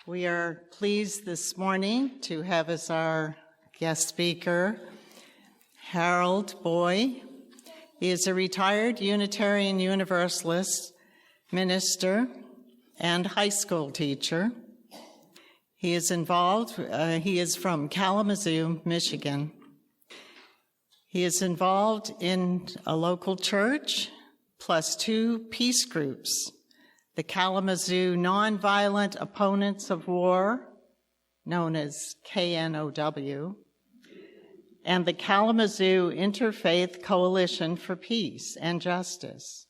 We are pleased this morning to have as our guest speaker Harold Boy. He is a retired Unitarian Universalist minister and high school teacher. He is from Kalamazoo, Michigan. He is involved in a local church plus 2 peace groups, the Kalamazoo Nonviolent Opponents of War, known as KNOW, and the Kalamazoo Interfaith Coalition for Peace and Justice.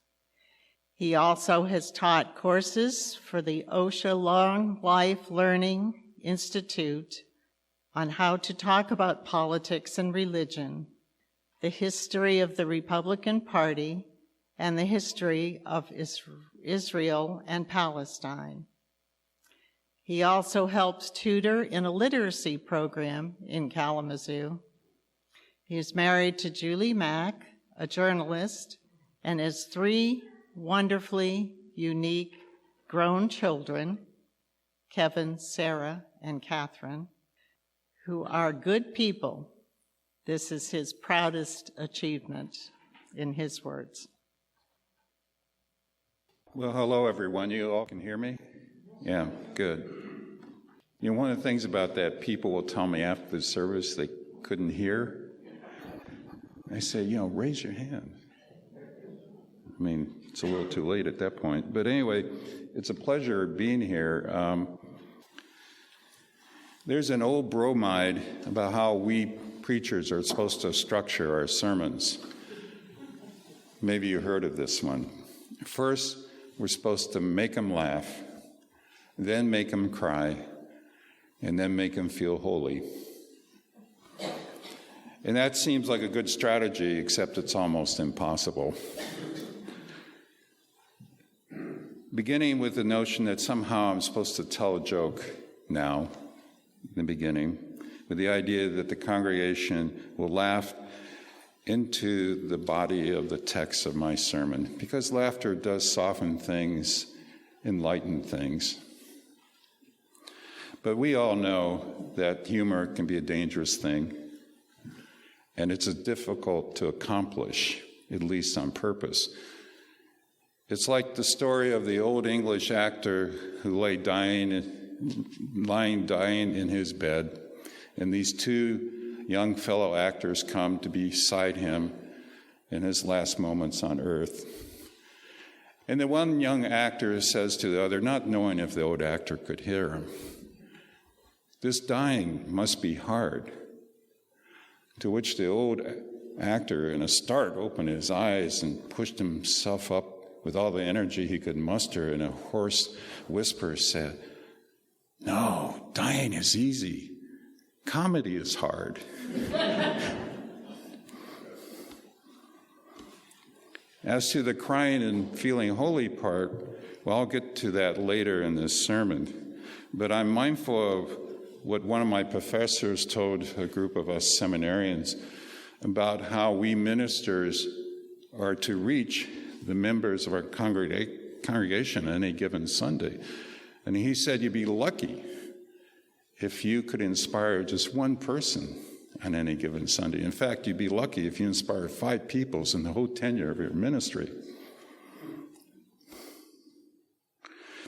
He also has taught courses for the OSHA Long Life Learning Institute on how to talk about politics and religion, the history of the Republican Party, and the history of Israel and Palestine. He also helps tutor in a literacy program in Kalamazoo. He is married to Julie Mack, a journalist, and has 3 wonderfully unique grown children, Kevin, Sarah, and Catherine, who are good people. This is his proudest achievement, in his words. Well, hello, everyone. You all can hear me? Yeah, good. You know, one of the things about that, people will tell me after the service they couldn't hear. I say, raise your hand. I mean, it's a little too late at that point. But anyway, it's a pleasure being here. There's an old bromide about how we preachers are supposed to structure our sermons. Maybe you heard of this one. First, we're supposed to make them laugh, then make them cry, and then make them feel holy. And that seems like a good strategy, except it's almost impossible. Beginning with the notion that somehow I'm supposed to tell a joke now, in the beginning, with the idea that the congregation will laugh into the body of the text of my sermon, because laughter does soften things, enlighten things. But we all know that humor can be a dangerous thing, and it's difficult to accomplish, at least on purpose. It's like the story of the old English actor who lay dying in his bed, and these 2 young fellow actors come to be beside him in his last moments on earth. And the one young actor says to the other, not knowing if the old actor could hear him, "This dying must be hard." To which the old actor, in a start, opened his eyes and pushed himself up with all the energy he could muster, in a hoarse whisper said, "No, dying is easy. Comedy is hard." As to the crying and feeling holy part, well, I'll get to that later in this sermon. But I'm mindful of what one of my professors told a group of us seminarians about how we ministers are to reach the members of our congregation on any given Sunday. And he said you'd be lucky if you could inspire just one person on any given Sunday. In fact, you'd be lucky if you inspire 5 people in the whole tenure of your ministry.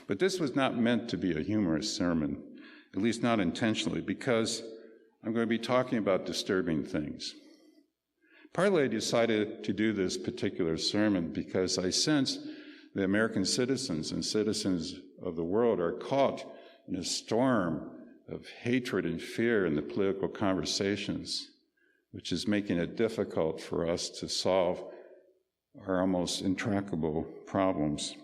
But this was not meant to be a humorous sermon, at least not intentionally, because I'm going to be talking about disturbing things. Partly I decided to do this particular sermon because I sense the American citizens and citizens of the world are caught in a storm of hatred and fear in the political conversations, which is making it difficult for us to solve our almost intractable problems.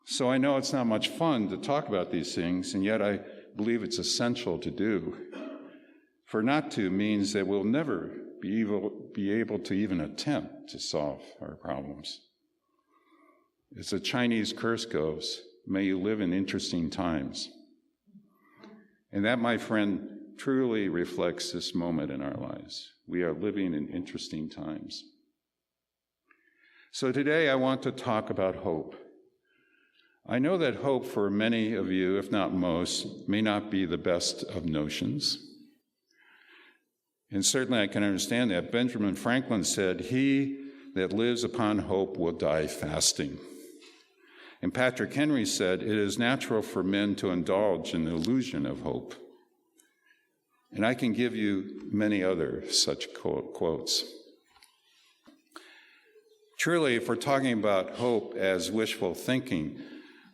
So I know it's not much fun to talk about these things, and yet I believe it's essential to do. For not to means that we'll never be able to even attempt to solve our problems. As the Chinese curse goes, may you live in interesting times. And that, my friend, truly reflects this moment in our lives. We are living in interesting times. So today I want to talk about hope. I know that hope for many of you, if not most, may not be the best of notions. And certainly I can understand that. Benjamin Franklin said, "He that lives upon hope will die fasting." And Patrick Henry said, "It is natural for men to indulge in the illusion of hope." And I can give you many other such quotes. Truly, if we're talking about hope as wishful thinking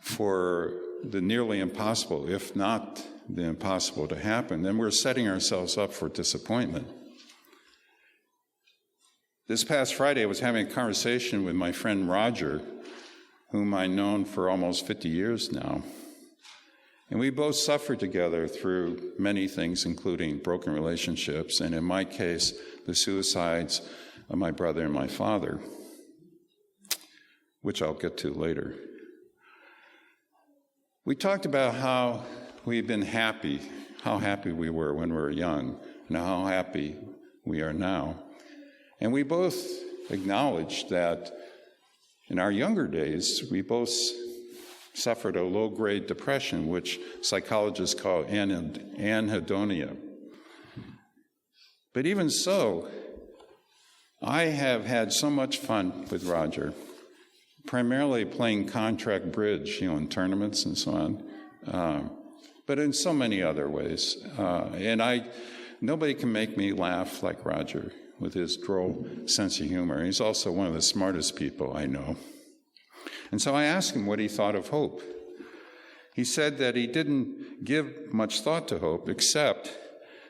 for the nearly impossible, if not the impossible to happen, then we're setting ourselves up for disappointment. This past Friday, I was having a conversation with my friend Roger, whom I've known for almost 50 years now. And we both suffered together through many things, including broken relationships, and in my case, the suicides of my brother and my father, which I'll get to later. We talked about how we've been happy, how happy we were when we were young, and how happy we are now. And we both acknowledged that in our younger days, we both suffered a low-grade depression, which psychologists call anhedonia. But even so, I have had so much fun with Roger, primarily playing contract bridge, in tournaments and so on, but in so many other ways. Nobody can make me laugh like Roger with his droll sense of humor. He's also one of the smartest people I know. And so I asked him what he thought of hope. He said that he didn't give much thought to hope, except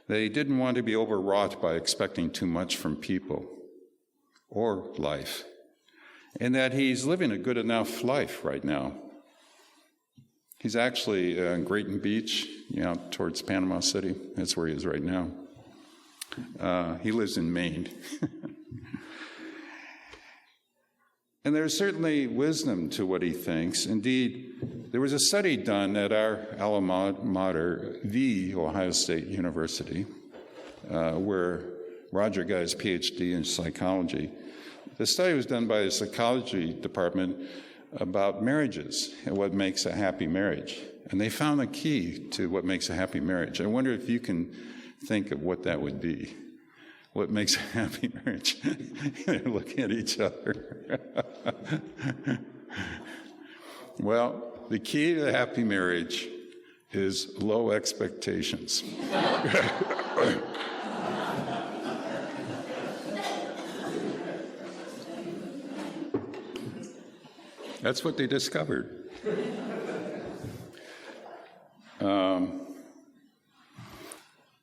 that he didn't want to be overwrought by expecting too much from people or life, and that he's living a good enough life right now. He's actually in Grayton Beach, towards Panama City. That's where he is right now. He lives in Maine. And there's certainly wisdom to what he thinks. Indeed, there was a study done at our alma mater, the Ohio State University, where Roger got his PhD in psychology. The study was done by the psychology department about marriages and what makes a happy marriage. And they found the key to what makes a happy marriage. I wonder if you can think of what that would be. What makes a happy marriage? They're looking at each other. Well, the key to a happy marriage is low expectations. That's what they discovered.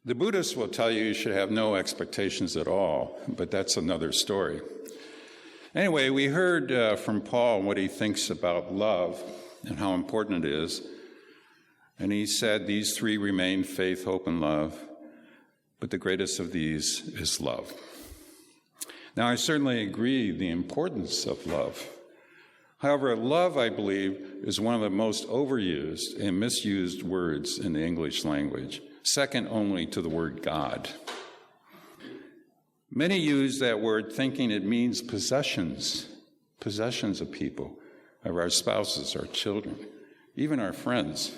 The Buddhists will tell you should have no expectations at all, but that's another story. Anyway, we heard from Paul what he thinks about love and how important it is. And he said these three remain: faith, hope, and love. But the greatest of these is love. Now, I certainly agree the importance of love. However, love, I believe, is one of the most overused and misused words in the English language, second only to the word God. Many use that word thinking it means possessions of people, of our spouses, our children, even our friends.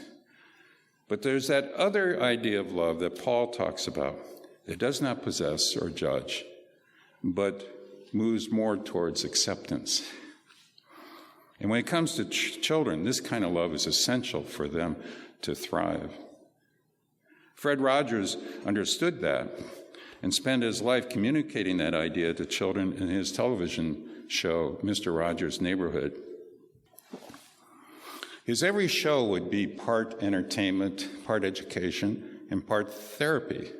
But there's that other idea of love that Paul talks about. It does not possess or judge, but moves more towards acceptance. And when it comes to children, this kind of love is essential for them to thrive. Fred Rogers understood that and spent his life communicating that idea to children in his television show, Mr. Rogers' Neighborhood. His every show would be part entertainment, part education, and part therapy,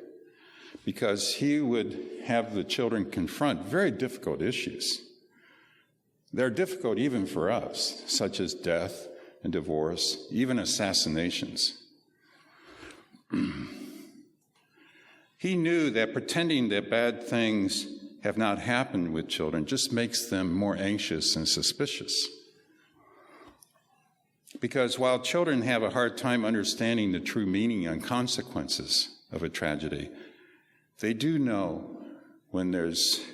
because he would have the children confront very difficult issues. They're difficult even for us, such as death and divorce, even assassinations. He knew that pretending that bad things have not happened with children just makes them more anxious and suspicious. Because while children have a hard time understanding the true meaning and consequences of a tragedy, they do know when there's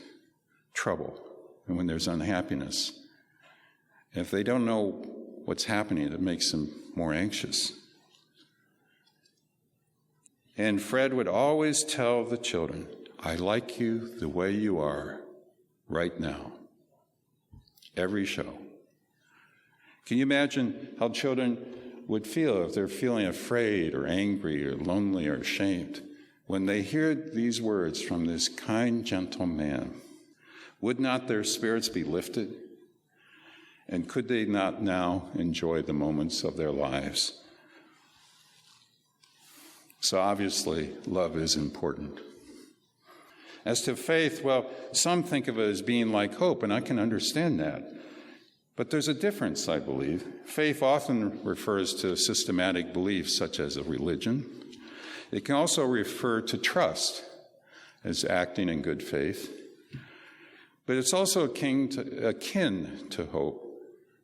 trouble and when there's unhappiness. If they don't know what's happening that makes them more anxious. And Fred would always tell the children, I like you the way you are right now. Every show. Can you imagine how children would feel if they're feeling afraid or angry or lonely or ashamed when they hear these words from this kind, gentle man? Would not their spirits be lifted? And could they not now enjoy the moments of their lives? So obviously, love is important. As to faith, well, some think of it as being like hope, and I can understand that. But there's a difference, I believe. Faith often refers to systematic beliefs such as a religion. It can also refer to trust as acting in good faith. But it's also akin to hope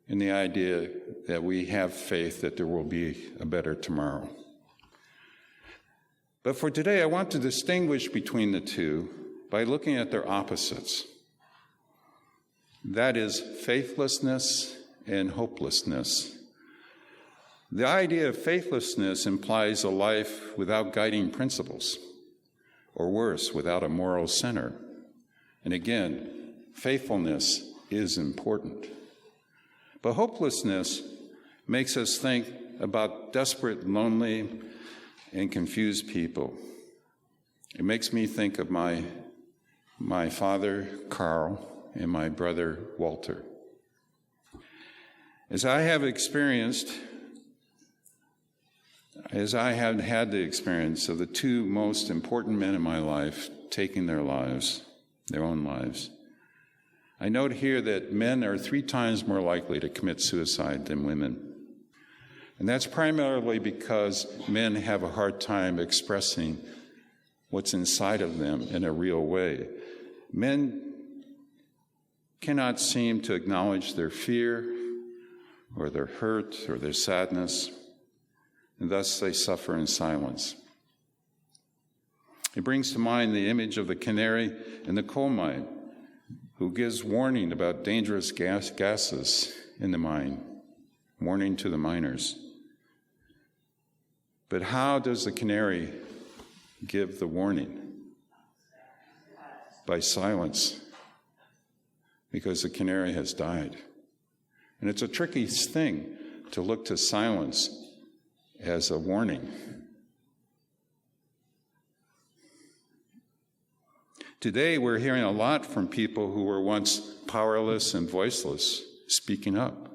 in the idea that we have faith that there will be a better tomorrow. But for today, I want to distinguish between the two by looking at their opposites. That is faithlessness and hopelessness. The idea of faithlessness implies a life without guiding principles, or worse, without a moral center. And again, faithfulness is important. But hopelessness makes us think about desperate, lonely, and confused people. It makes me think of my father, Carl, and my brother, Walter. As I have had the experience of the two most important men in my life taking their own lives, I note here that men are 3 times more likely to commit suicide than women. And that's primarily because men have a hard time expressing what's inside of them in a real way. Men cannot seem to acknowledge their fear or their hurt or their sadness, and thus they suffer in silence. It brings to mind the image of the canary in the coal mine who gives warning about dangerous gases in the mine, warning to the miners. But how does the canary give the warning? By silence, because the canary has died. And it's a tricky thing to look to silence as a warning. Today, we're hearing a lot from people who were once powerless and voiceless, speaking up.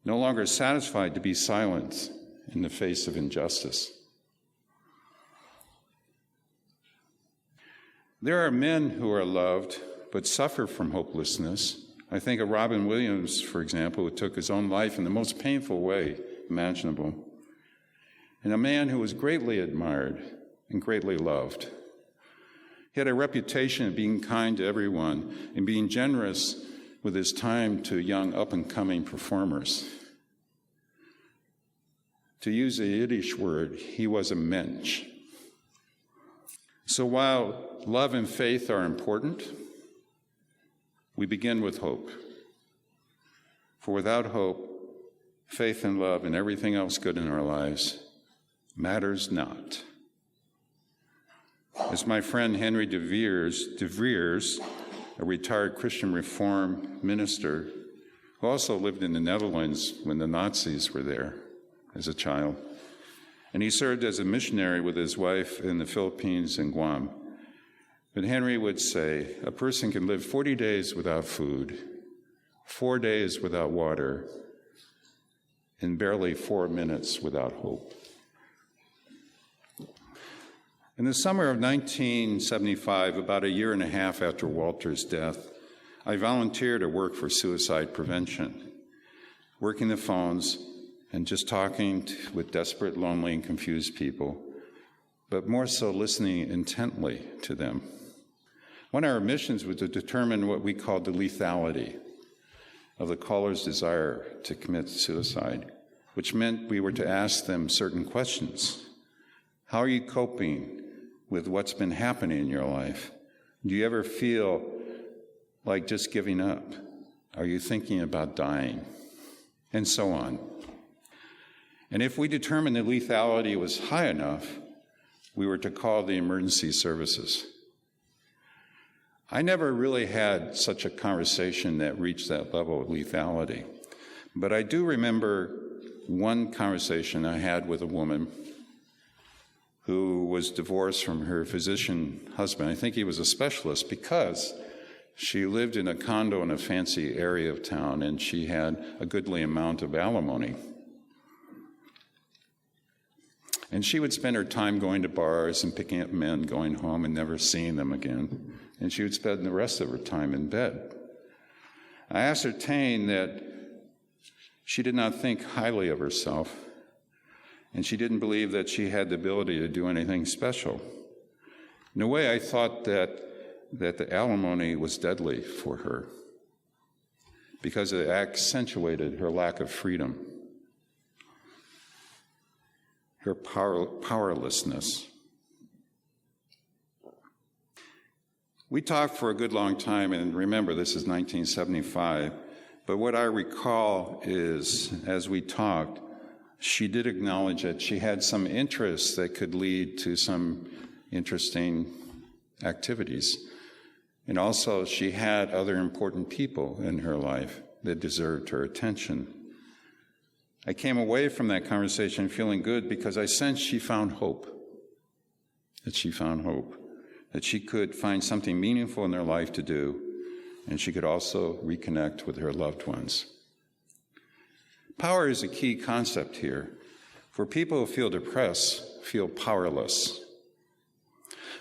No longer satisfied to be silent in the face of injustice. There are men who are loved but suffer from hopelessness. I think of Robin Williams, for example, who took his own life in the most painful way imaginable, and a man who was greatly admired and greatly loved. He had a reputation of being kind to everyone and being generous with his time to young up-and-coming performers. To use a Yiddish word, he was a mensch. So while love and faith are important, we begin with hope. For without hope, faith and love and everything else good in our lives matters not. As my friend Henry de Vries, a retired Christian Reform minister who also lived in the Netherlands when the Nazis were there as a child, and he served as a missionary with his wife in the Philippines and Guam. But Henry would say, a person can live 40 days without food, 4 days without water, and barely 4 minutes without hope. In the summer of 1975, about a year and a half after Walter's death, I volunteered to work for suicide prevention, working the phones and just talking with desperate, lonely, and confused people, but more so listening intently to them. One of our missions was to determine what we called the lethality of the caller's desire to commit suicide, which meant we were to ask them certain questions. How are you coping with what's been happening in your life? Do you ever feel like just giving up? Are you thinking about dying? And so on. And if we determined that lethality was high enough, we were to call the emergency services. I never really had such a conversation that reached that level of lethality. But I do remember one conversation I had with a woman who was divorced from her physician husband. I think he was a specialist because she lived in a condo in a fancy area of town and she had a goodly amount of alimony. And she would spend her time going to bars and picking up men, going home and never seeing them again. And she would spend the rest of her time in bed. I ascertained that she did not think highly of herself, and she didn't believe that she had the ability to do anything special. In a way, I thought that the alimony was deadly for her because it accentuated her lack of freedom, her powerlessness. We talked for a good long time, and remember, this is 1975, but what I recall is, as we talked, she did acknowledge that she had some interests that could lead to some interesting activities. And also, she had other important people in her life that deserved her attention. I came away from that conversation feeling good because I sensed she found hope, that she could find something meaningful in her life to do, and she could also reconnect with her loved ones. Power is a key concept here, for people who feel depressed feel powerless.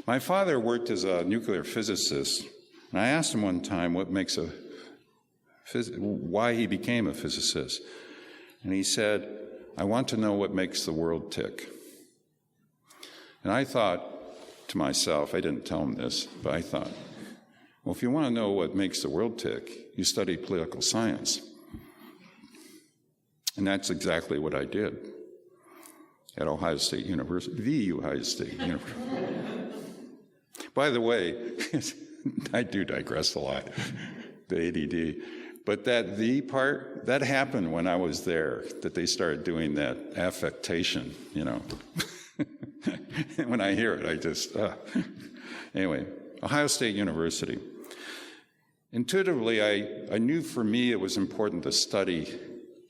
My father worked as a nuclear physicist, and I asked him one time why he became a physicist. And he said, "I want to know what makes the world tick." And I thought to myself, I didn't tell him this, but I thought, well, if you want to know what makes the world tick, you study political science. And that's exactly what I did at Ohio State University, the Ohio State University. By the way, I do digress a lot, the ADD. But that "the" part, that happened when I was there, that they started doing that affectation, When I hear it, I just, Anyway, Ohio State University. Intuitively, I knew for me it was important to study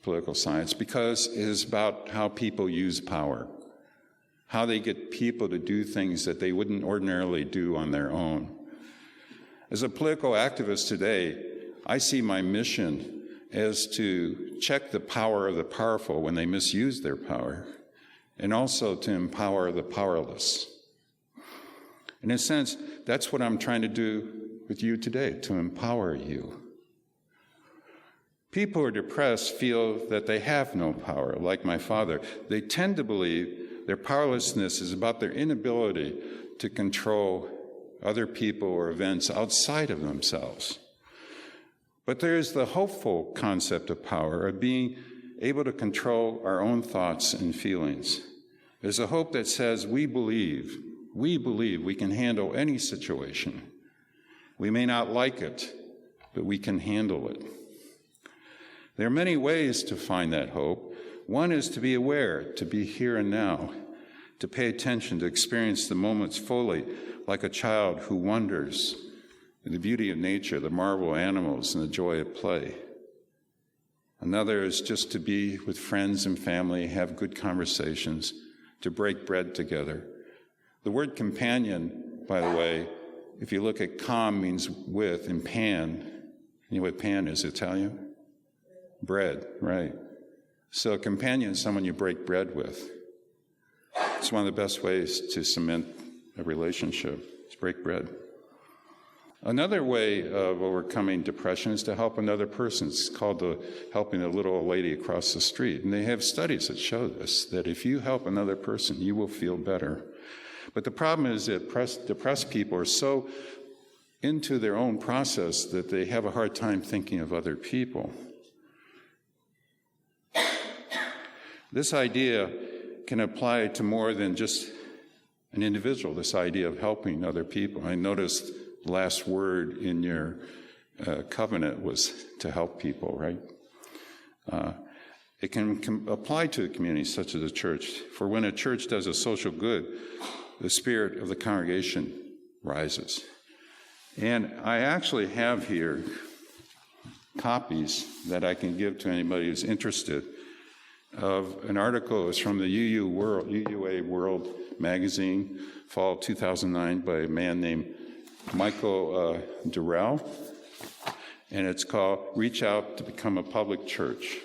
political science because it is about how people use power, how they get people to do things that they wouldn't ordinarily do on their own. As a political activist today, I see my mission as to check the power of the powerful when they misuse their power, and also to empower the powerless. In a sense, that's what I'm trying to do with you today, to empower you. People who are depressed feel that they have no power, like my father. They tend to believe their powerlessness is about their inability to control other people or events outside of themselves. But there is the hopeful concept of power, of being able to control our own thoughts and feelings. There's a hope that says we believe we can handle any situation. We may not like it, but we can handle it. There are many ways to find that hope. One is to be aware, to be here and now, to pay attention, to experience the moments fully, like a child who wonders at the beauty of nature, the marvel of animals, and the joy of play. Another is just to be with friends and family, have good conversations, to break bread together. The word companion, by the way, if you look at com means with, and pan, you know what pan is, Italian? Bread, right. So a companion is someone you break bread with. It's one of the best ways to cement a relationship, is break bread. Another way of overcoming depression is to help another person. It's called helping a little old lady across the street. And they have studies that show this, that if you help another person, you will feel better. But the problem is that depressed people are so into their own process that they have a hard time thinking of other people. This idea can apply to more than just an individual, this idea of helping other people. I noticed the last word in your covenant was to help people, right? It can apply to a community such as a church. For when a church does a social good, the spirit of the congregation rises. And I actually have here copies that I can give to anybody who's interested of an article. It's from the UUA World magazine, fall 2009, by a man named Michael Durrell. And it's called Reach Out to Become a Public Church.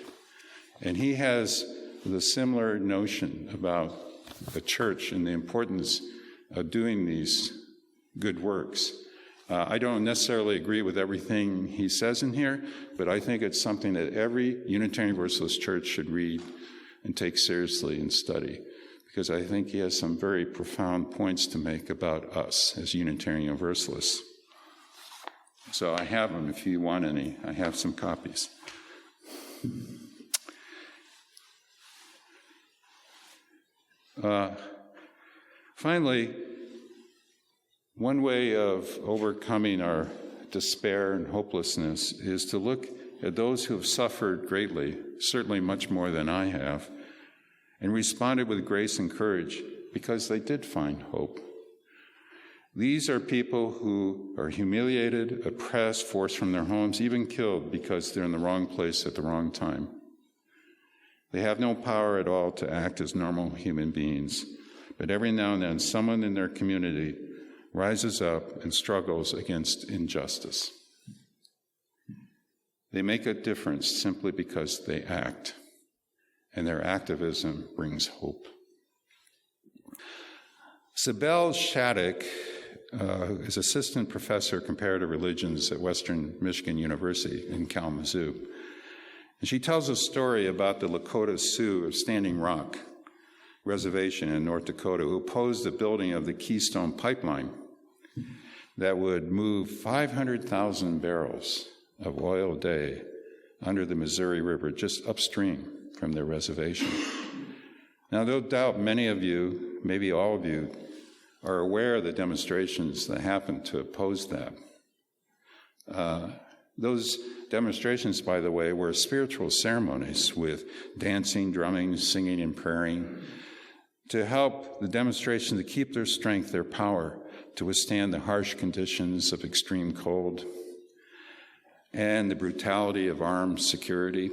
And he has the similar notion about the church and the importance of doing these good works. I don't necessarily agree with everything he says in here, but I think it's something that every Unitarian Universalist church should read and take seriously and study, because I think he has some very profound points to make about us as Unitarian Universalists. So I have them if you want any. I have some copies. Finally, one way of overcoming our despair and hopelessness is to look at those who have suffered greatly, certainly much more than I have, and responded with grace and courage because they did find hope. These are people who are humiliated, oppressed, forced from their homes, even killed because they're in the wrong place at the wrong time. They have no power at all to act as normal human beings, but every now and then someone in their community rises up and struggles against injustice. They make a difference simply because they act, and their activism brings hope. Sibel Shattuck is assistant professor of comparative religions at Western Michigan University in Kalamazoo. And she tells a story about the Lakota Sioux of Standing Rock Reservation in North Dakota, who opposed the building of the Keystone Pipeline that would move 500,000 barrels of oil a day under the Missouri River just upstream from their reservation. Now, no doubt many of you, maybe all of you, are aware of the demonstrations that happened to oppose that. Those demonstrations, by the way, were spiritual ceremonies with dancing, drumming, singing, and praying to help the demonstration to keep their strength, their power, to withstand the harsh conditions of extreme cold and the brutality of armed security,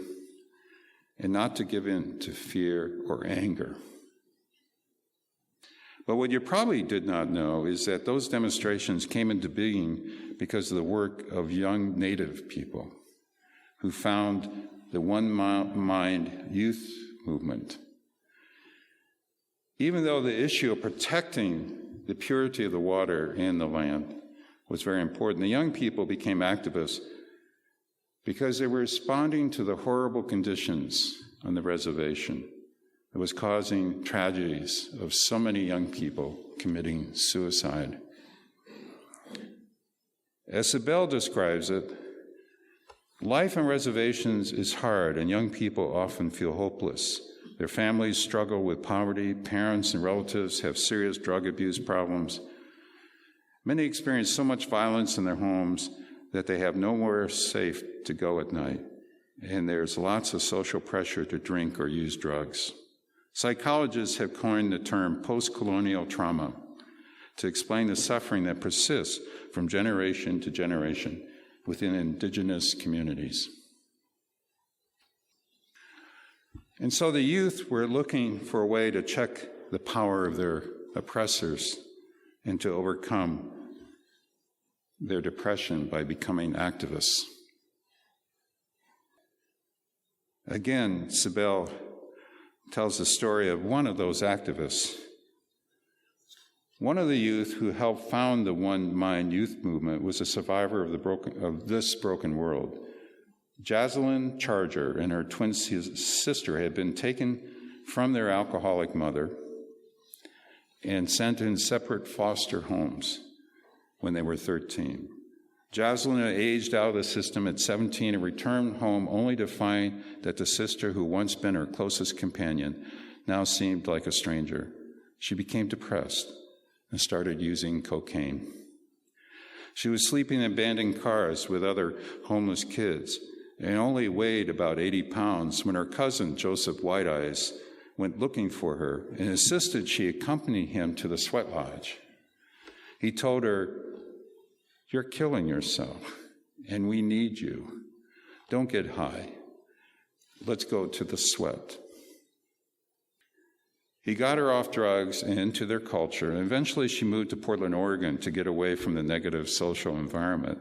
and not to give in to fear or anger. But what you probably did not know is that those demonstrations came into being because of the work of young Native people who found the One Mind youth movement. Even though the issue of protecting the purity of the water and the land was very important, the young people became activists because they were responding to the horrible conditions on the reservation that was causing tragedies of so many young people committing suicide. As Sibel describes it, life on reservations is hard, and young people often feel hopeless. Their families struggle with poverty, parents and relatives have serious drug abuse problems. Many experience so much violence in their homes that they have nowhere safe to go at night, and there's lots of social pressure to drink or use drugs. Psychologists have coined the term post-colonial trauma to explain the suffering that persists from generation to generation within indigenous communities. And so the youth were looking for a way to check the power of their oppressors and to overcome their depression by becoming activists. Again, Sibel tells the story of one of those activists. One of the youth who helped found the One Mind youth movement was a survivor of this broken world. Jocelyn Charger and her twin sister had been taken from their alcoholic mother and sent in separate foster homes when they were 13. Jocelyn had aged out of the system at 17 and returned home only to find that the sister who once been her closest companion now seemed like a stranger. She became depressed and started using cocaine. She was sleeping in abandoned cars with other homeless kids and only weighed about 80 pounds when her cousin, Joseph White Eyes, went looking for her and insisted she accompany him to the sweat lodge. He told her, "You're killing yourself, and we need you. Don't get high. Let's go to the sweat." He got her off drugs and into their culture, and eventually she moved to Portland, Oregon to get away from the negative social environment.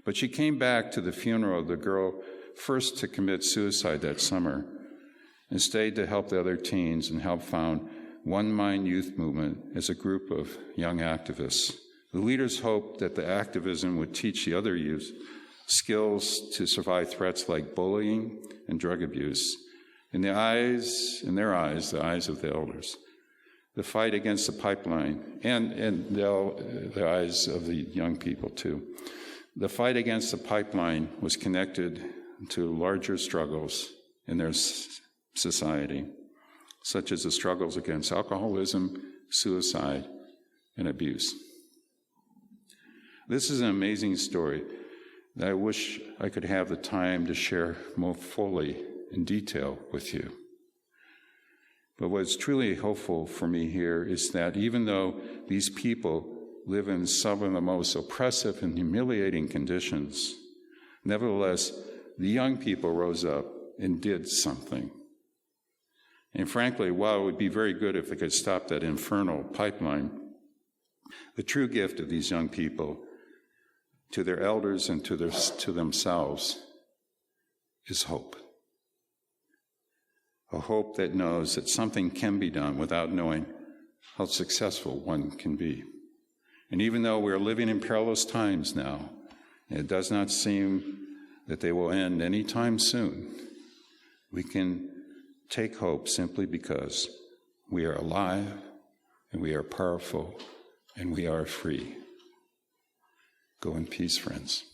But she came back to the funeral of the girl first to commit suicide that summer and stayed to help the other teens and help found One Mind Youth Movement as a group of young activists. The leaders hoped that the activism would teach the other youth skills to survive threats like bullying and drug abuse. In their eyes, the eyes of the elders, the fight against the pipeline, and in the eyes of the young people too, the fight against the pipeline was connected to larger struggles in their society, such as the struggles against alcoholism, suicide, and abuse. This is an amazing story that I wish I could have the time to share more fully in detail with you. But what's truly hopeful for me here is that even though these people live in some of the most oppressive and humiliating conditions, nevertheless, the young people rose up and did something. And frankly, while it would be very good if they could stop that infernal pipeline, the true gift of these young people to their elders and to themselves is hope. A hope that knows that something can be done without knowing how successful one can be. And even though we're living in perilous times now, and it does not seem that they will end anytime soon, we can take hope simply because we are alive and we are powerful and we are free. Go in peace, friends.